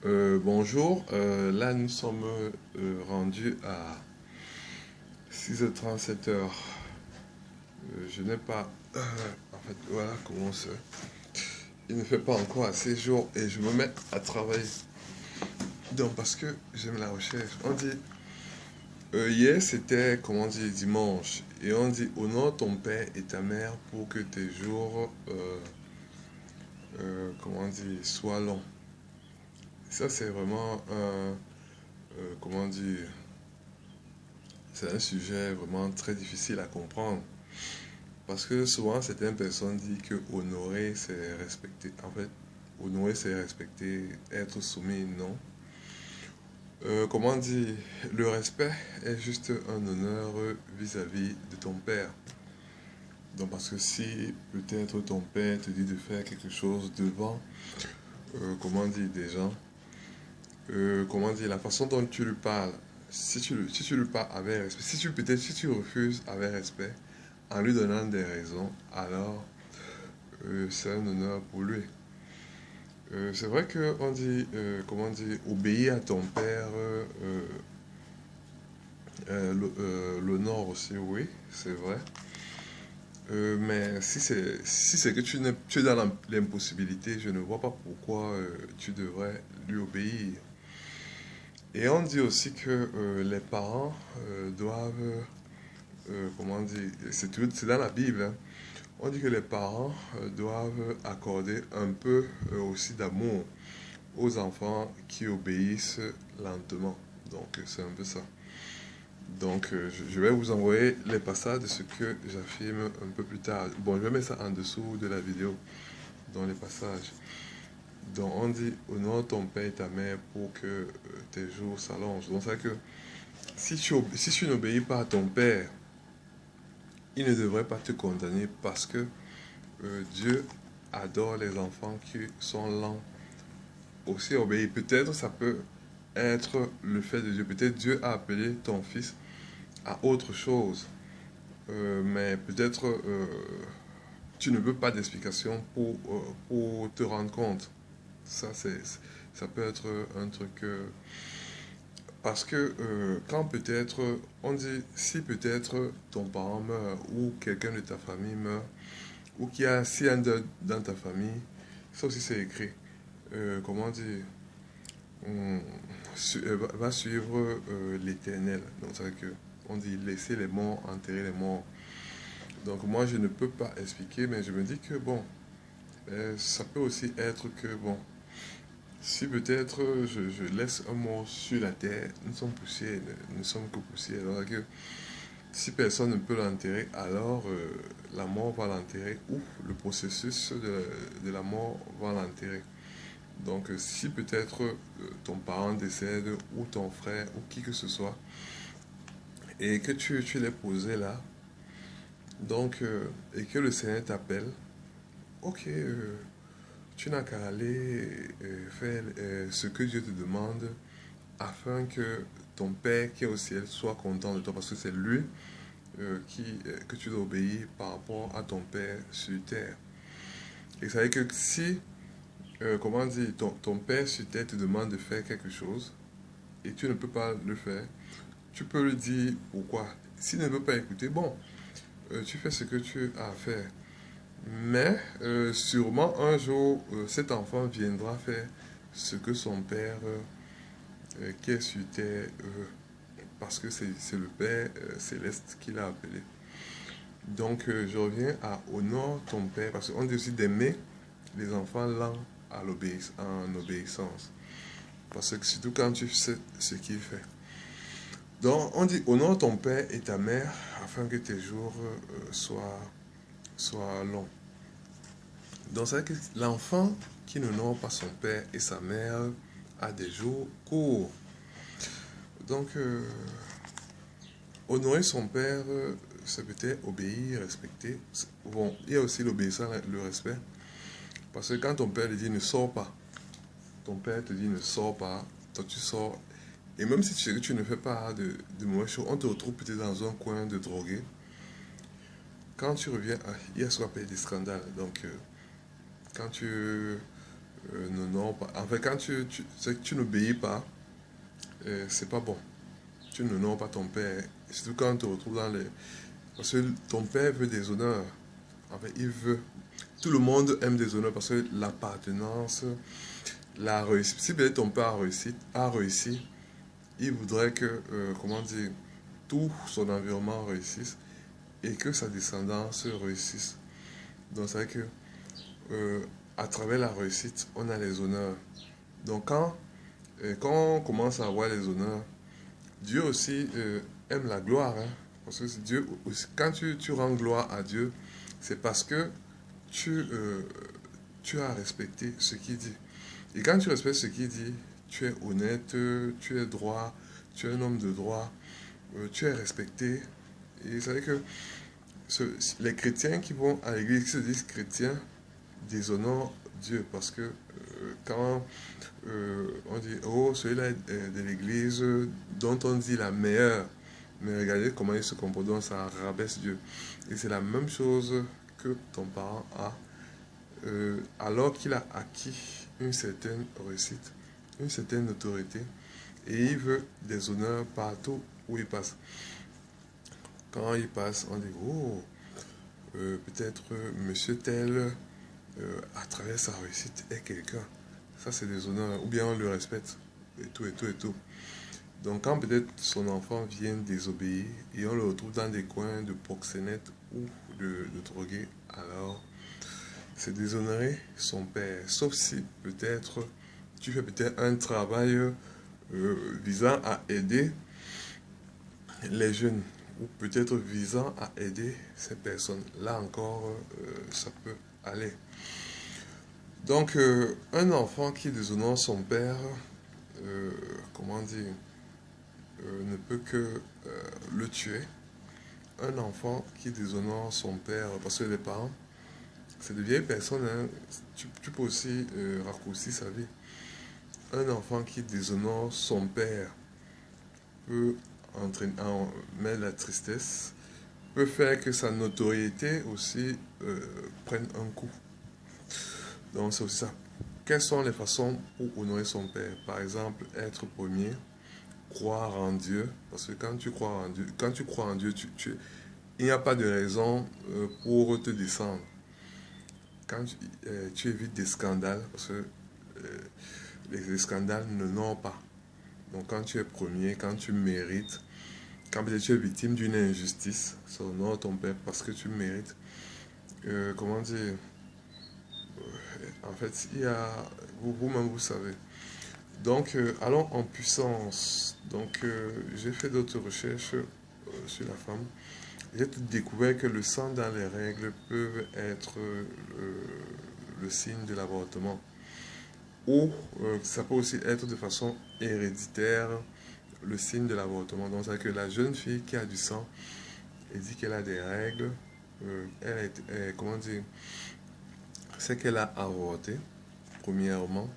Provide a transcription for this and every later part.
Bonjour, là nous sommes rendus à 6h30, 7h. Je n'ai pas... en fait, voilà comment c'est. Il ne fait pas encore assez jour et je me mets à travailler. Donc, parce que j'aime la recherche. On dit, hier c'était, comment dire, dimanche. Et on dit, honore ton père et ta mère pour que tes jours, comment dire, soient longs. Ça, c'est vraiment un, comment dire, c'est un sujet vraiment très difficile à comprendre. Parce que souvent, certaines personnes disent que honorer, c'est respecter. En fait, honorer, c'est respecter, être soumis, non. Comment dire, le respect est juste un honneur vis-à-vis de ton père. Donc, parce que si peut-être ton père te dit de faire quelque chose devant, comment dire, des gens, comment dire, la façon dont tu lui parles, si tu lui parles avec respect, si tu peut-être si tu refuses avec respect, en lui donnant des raisons, alors c'est un honneur pour lui. C'est vrai qu'on dit, comment dire, obéir à ton père, l'honneur aussi, oui, c'est vrai. Mais si c'est que tu es dans l'impossibilité, je ne vois pas pourquoi tu devrais lui obéir. Et on dit aussi que les parents doivent, comment dire, c'est dans la Bible, hein. On dit que les parents doivent accorder un peu aussi d'amour aux enfants qui obéissent lentement. Donc, c'est un peu ça. Donc, je vais vous envoyer les passages de ce que j'affirme un peu plus tard. Bon, je vais mettre ça en dessous de la vidéo, dans les passages. Donc, on dit, honore ton père et ta mère pour que tes jours s'allongent. Donc, c'est vrai que si tu n'obéis pas à ton père, il ne devrait pas te condamner parce que Dieu adore les enfants qui sont lents aussi à obéir. Peut-être ça peut être le fait de Dieu. Peut-être Dieu a appelé ton fils à autre chose. Mais peut-être tu ne veux pas d'explication pour te rendre compte. Ça, ça peut être un truc. Parce que quand peut-être, on dit, si peut-être ton parent meurt ou quelqu'un de ta famille meurt, ou qu'il y a si un deuil dans ta famille, ça aussi c'est écrit. Comment dire, on va suivre l'éternel. Donc c'est vrai que on dit laisser les morts enterrer les morts. Donc moi je ne peux pas expliquer, mais je me dis que bon, ça peut aussi être que bon, si peut-être je laisse un mort sur la terre, nous sommes poussière, nous ne sommes que poussière. Alors que si personne ne peut l'enterrer, alors la mort va l'enterrer ou le processus de la mort va l'enterrer. Donc si peut-être ton parent décède ou ton frère ou qui que ce soit et que tu l'es posé là, donc et que le Seigneur t'appelle, ok, tu n'as qu'à aller faire ce que Dieu te demande afin que ton Père qui est au ciel soit content de toi parce que c'est lui que tu dois obéir par rapport à ton Père sur terre. Et ça veut dire que si, comment dire, ton Père sur terre te demande de faire quelque chose et tu ne peux pas le faire, tu peux lui dire pourquoi. S'il ne veut pas écouter, bon, tu fais ce que tu as à faire. Mais sûrement un jour, cet enfant viendra faire ce que son père qui est sur terre, parce que c'est le Père céleste qui l'a appelé. Donc je reviens à honore ton père, parce qu'on dit aussi d'aimer les enfants lents en obéissance. Parce que surtout quand tu sais ce qu'il fait. Donc on dit honore ton père et ta mère afin que tes jours soient longs. Donc c'est vrai que l'enfant qui n'honore pas son père et sa mère a des jours courts. Donc honorer son père, c'est peut-être obéir, respecter. Bon, il y a aussi l'obéissance, le respect. Parce que quand ton père te dit ne sors pas, ton père te dit ne sors pas, toi tu sors. Et même si tu sais que tu ne fais pas de mauvaises choses, on te retrouve peut-être dans un coin de drogué. Quand tu reviens, il y a ce qu'on appelle des scandales. Donc, quand tu n'honore pas. En fait, quand c'est que tu n'obéis pas, c'est pas bon. Tu n'honores pas ton père. Et surtout quand on te retrouve dans les... Parce que ton père veut des honneurs. En fait, il veut... Tout le monde aime des honneurs parce que l'appartenance, la réussite... Si peut-être ton père a réussi, il voudrait que, comment dire, tout son environnement réussisse et que sa descendance réussisse. Donc c'est vrai que à travers la réussite, on a les honneurs. Donc quand on commence à avoir les honneurs, Dieu aussi aime la gloire. Hein. Parce que Dieu, quand tu rends gloire à Dieu, c'est parce que tu, euh, tu as respecté ce qu'il dit. Et quand tu respectes ce qu'il dit, tu es honnête, tu es droit, tu es un homme de droit, tu es respecté. Et c'est vrai que les chrétiens qui vont à l'église, qui se disent chrétiens, déshonorent Dieu. Parce que quand on dit, oh, celui-là est de l'église dont on dit la meilleure, mais regardez comment il se comporte, donc ça rabaisse Dieu. Et c'est la même chose que ton parent a, alors qu'il a acquis une certaine réussite, une certaine autorité, et il veut des honneurs partout où il passe. Quand il passe, on dit, oh, peut-être monsieur tel, à travers sa réussite, est quelqu'un. Ça, c'est des honneurs. Ou bien on le respecte. Et tout, et tout, et tout. Donc, quand peut-être son enfant vient désobéir et on le retrouve dans des coins de proxénète ou de drogué, alors c'est déshonorer son père. Sauf si peut-être tu fais peut-être un travail visant à aider les jeunes ou peut-être visant à aider ces personnes. Là encore, ça peut aller. Donc, un enfant qui déshonore son père, comment dire, ne peut que le tuer. Un enfant qui déshonore son père, parce que les parents, c'est de vieilles personnes, hein, tu peux aussi raccourcir sa vie. Un enfant qui déshonore son père peut mettre la tristesse, peut faire que sa notoriété aussi prenne un coup. Donc c'est aussi ça. Quelles sont les façons pour honorer son père? Par exemple, être premier, croire en Dieu, parce que quand tu crois en Dieu, il n'y a pas de raison pour te descendre. Quand tu évites des scandales, parce que les scandales ne n'ont pas. Donc quand tu es premier, quand tu mérites, quand peut-être tu es victime d'une injustice, ça honore ton père parce que tu mérites. Comment dire? En fait, il y a, vous-même vous savez. Donc, allons en puissance. Donc, j'ai fait d'autres recherches sur la femme. J'ai découvert que le sang dans les règles peut être le signe de l'avortement. Ou ça peut aussi être de façon héréditaire le signe de l'avortement. Donc, c'est que la jeune fille qui a du sang et dit qu'elle a des règles, comment dire, c'est qu'elle a avorté, premièrement.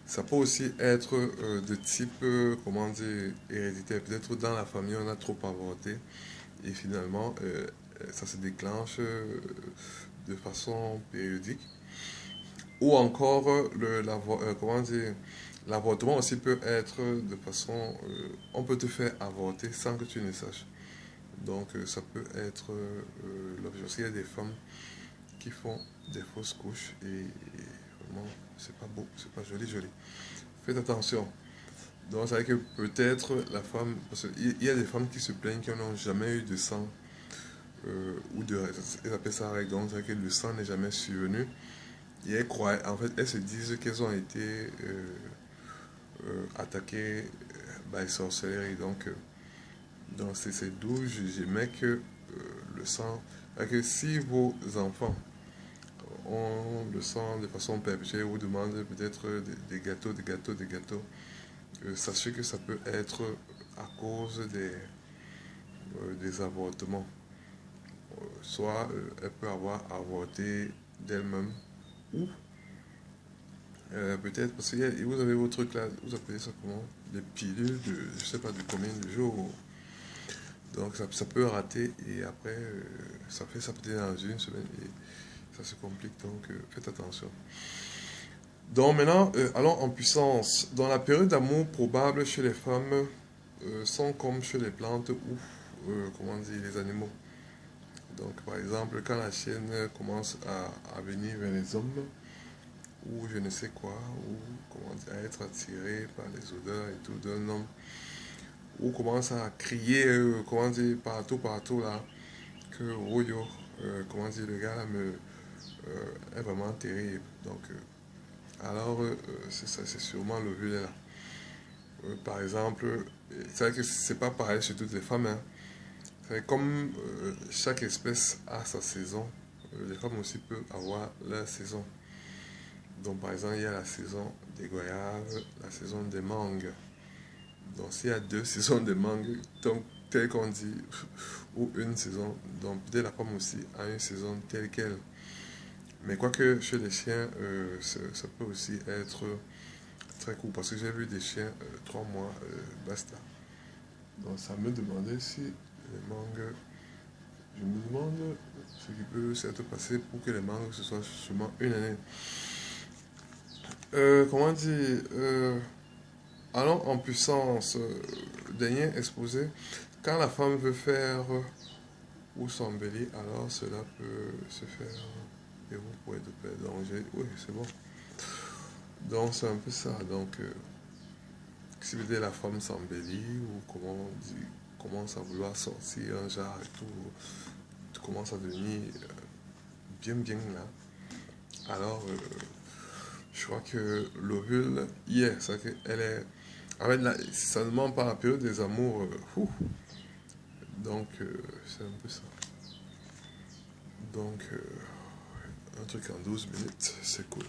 Ça peut aussi être de type, comment dire, héréditaire. Peut-être dans la famille, on a trop avorté et finalement, ça se déclenche de façon périodique. Ou encore, comment dire, l'avortement aussi peut être de façon, on peut te faire avorter sans que tu ne saches. Donc, ça peut être l'objet aussi. Il y a des femmes qui font des fausses couches et vraiment, c'est pas beau, c'est pas joli, joli. Faites attention. Donc, c'est vrai que peut-être la femme, parce qu'il y a des femmes qui se plaignent qui n'ont jamais eu de sang, ou de, elles appellent ça règle, donc c'est vrai que le sang n'est jamais survenu. Et elles croient, en fait, elles se disent qu'elles ont été attaquées par sorcellerie. Donc c'est d'où j'aimais que le sang, que si vos enfants ont le sang de façon perpétuelle, vous demandez peut-être des gâteaux, des gâteaux, des gâteaux. Sachez que ça peut être à cause des avortements. Soit elle peut avoir avorté d'elle-même, ou peut-être parce que vous avez vos trucs là, vous appelez ça comment? Des pilules de, je sais pas de combien de jours. Donc ça peut rater et après ça peut être dans une semaine et ça se complique. Donc faites attention. Donc maintenant, allons en puissance. Dans la période d'amour probable chez les femmes, sont comme chez les plantes ou, comment dire, les animaux. Donc par exemple, quand la chienne commence à venir vers les hommes, ou je ne sais quoi, ou comment dire, à être attirée par les odeurs et tout d'un homme, ou commence à crier, comment dire, partout, partout là, que oh yo, comment dire, le gars là est vraiment terrible. Donc, alors, c'est ça, c'est sûrement le violet là. Par exemple, c'est vrai que c'est pas pareil chez toutes les femmes, hein. C'est comme chaque espèce a sa saison, les femmes aussi peuvent avoir leur saison. Donc, par exemple, il y a la saison des goyaves, la saison des mangues. Donc, s'il y a deux saisons de mangue, donc, tel qu'on dit, ou une saison, donc peut-être la femme aussi a une saison telle qu'elle. Mais quoique chez les chiens, ça peut aussi être très court, parce que j'ai vu des chiens 3 mois, basta. Donc, ça me demandait si les mangues, je me demande ce qui peut s'être passé pour que les mangues, ce soit seulement une année. Comment dire allons en puissance. Dernier exposé. Quand la femme veut faire ou s'embellir, alors cela peut se faire et vous pouvez de paix. Donc, oui, c'est bon. Donc, c'est un peu ça. Donc, si vous dites la femme s'embellit ou comment on dit, commence à vouloir sortir un genre et tout, tu commences à devenir bien, bien là. Alors, je crois que l'ovule, hier, ça qu'elle est. Avec la, ça ne demande pas la période des amours. Donc, c'est un peu ça. Donc, un truc en 12 minutes, c'est cool.